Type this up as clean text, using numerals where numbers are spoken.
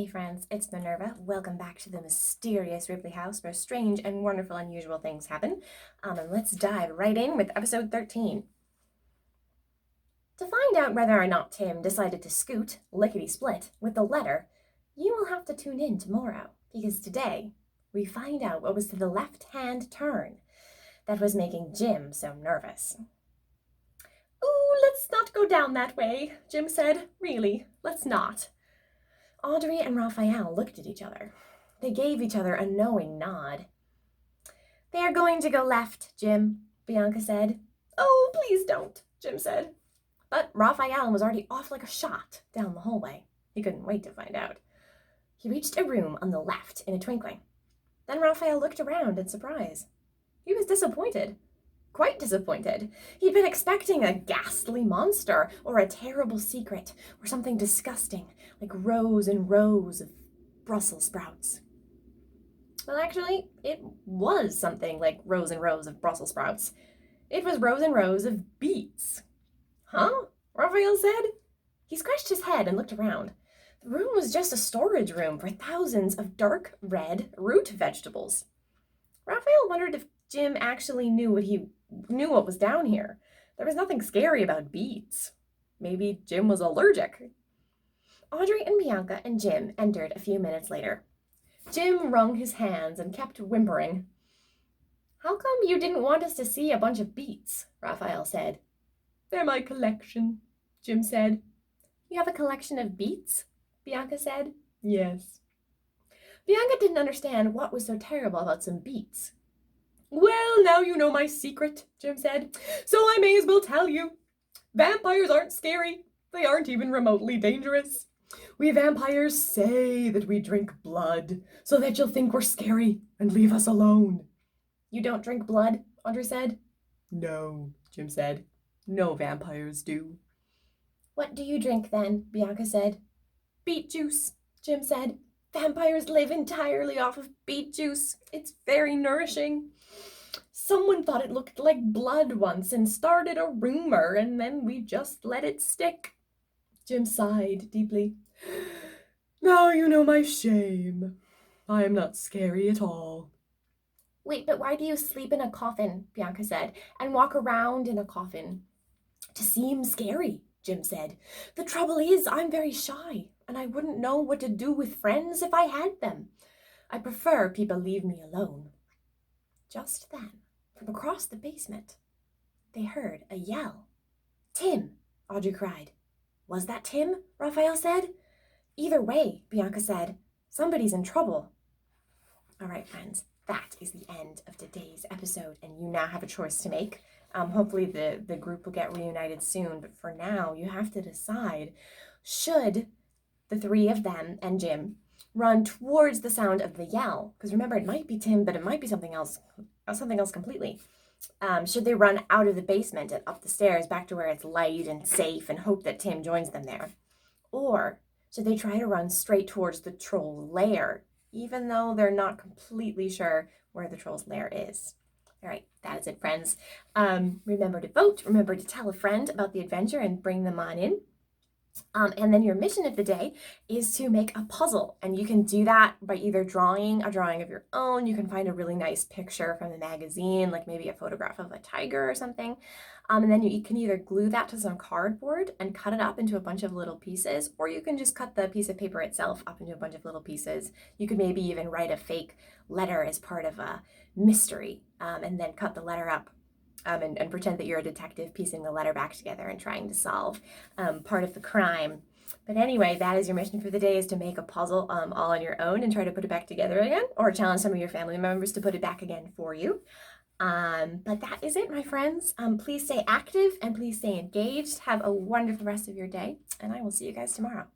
Hey friends, it's Minerva. Welcome back to the Mysterious Ripley House where strange and wonderful unusual things happen. And let's dive right in with episode 13. To find out whether or not Tim decided to scoot, lickety-split, with the letter, you will have to tune in tomorrow, because today we find out what was to the left-hand turn that was making Jim so nervous. "Ooh, let's not go down that way," Jim said. "Really, let's not." Audrey and Raphael looked at each other. They gave each other a knowing nod. "They are going to go left, Jim," Bianca said. "Oh, please don't," Jim said. But Raphael was already off like a shot down the hallway. He couldn't wait to find out. He reached a room on the left in a twinkling. Then Raphael looked around in surprise. He was disappointed. Quite disappointed. He'd been expecting a ghastly monster, or a terrible secret, or something disgusting, like rows and rows of Brussels sprouts. Well, actually, it was something like rows and rows of Brussels sprouts. It was rows and rows of beets. "Huh?" Raphael said. He scratched his head and looked around. The room was just a storage room for thousands of dark red root vegetables. Raphael wondered if Jim actually knew what was down here. There was nothing scary about beets. Maybe Jim was allergic. Audrey and Bianca and Jim entered a few minutes later. Jim wrung his hands and kept whimpering. "How come you didn't want us to see a bunch of beets?" Raphael said. "They're my collection," Jim said. "You have a collection of beets?" Bianca said. "Yes." Bianca didn't understand what was so terrible about some beets. "Well, now you know my secret," Jim said, "so I may as well tell you. Vampires aren't scary. They aren't even remotely dangerous. We vampires say that we drink blood so that you'll think we're scary and leave us alone." "You don't drink blood?" Audrey said. "No," Jim said. "No vampires do." "What do you drink then?" Bianca said. "Beet juice," Jim said. "Vampires live entirely off of beet juice. It's very nourishing. Someone thought it looked like blood once and started a rumor, and then we just let it stick." Jim sighed deeply. "Now you know my shame. I am not scary at all." "Wait, but why do you sleep in a coffin?" Bianca said, "and walk around in a coffin?" "To seem scary," Jim said. "The trouble is, I'm very shy, and I wouldn't know what to do with friends if I had them. I prefer people leave me alone." Just then, from across the basement, they heard a yell. "Tim!" Audrey cried. "Was that Tim?" Raphael said. "Either way," Bianca said, "somebody's in trouble." All right, friends, that is the end of today's episode, and you now have a choice to make. Hopefully the group will get reunited soon, but for now, you have to decide, should the three of them and Jim run towards the sound of the yell? Because remember, it might be Tim, but it might be something else completely. Should they run out of the basement and up the stairs back to where it's light and safe and hope that Tim joins them there? Or should they try to run straight towards the troll lair, even though they're not completely sure where the troll's lair is? All right, that is it, friends. Remember to vote. Remember to tell a friend about the adventure and bring them on in. And then your mission of the day is to make a puzzle. And you can do that by either drawing a drawing of your own. You can find a really nice picture from the magazine, like maybe a photograph of a tiger or something. And then you can either glue that to some cardboard and cut it up into a bunch of little pieces, or you can just cut the piece of paper itself up into a bunch of little pieces. You could maybe even write a fake letter as part of a mystery, and then cut the letter up. And pretend that you're a detective piecing the letter back together and trying to solve part of the crime. But anyway, that is your mission for the day, is to make a puzzle all on your own and try to put it back together again, or challenge some of your family members to put it back again for you. But that is it, my friends. Please stay active and please stay engaged. Have a wonderful rest of your day, and I will see you guys tomorrow.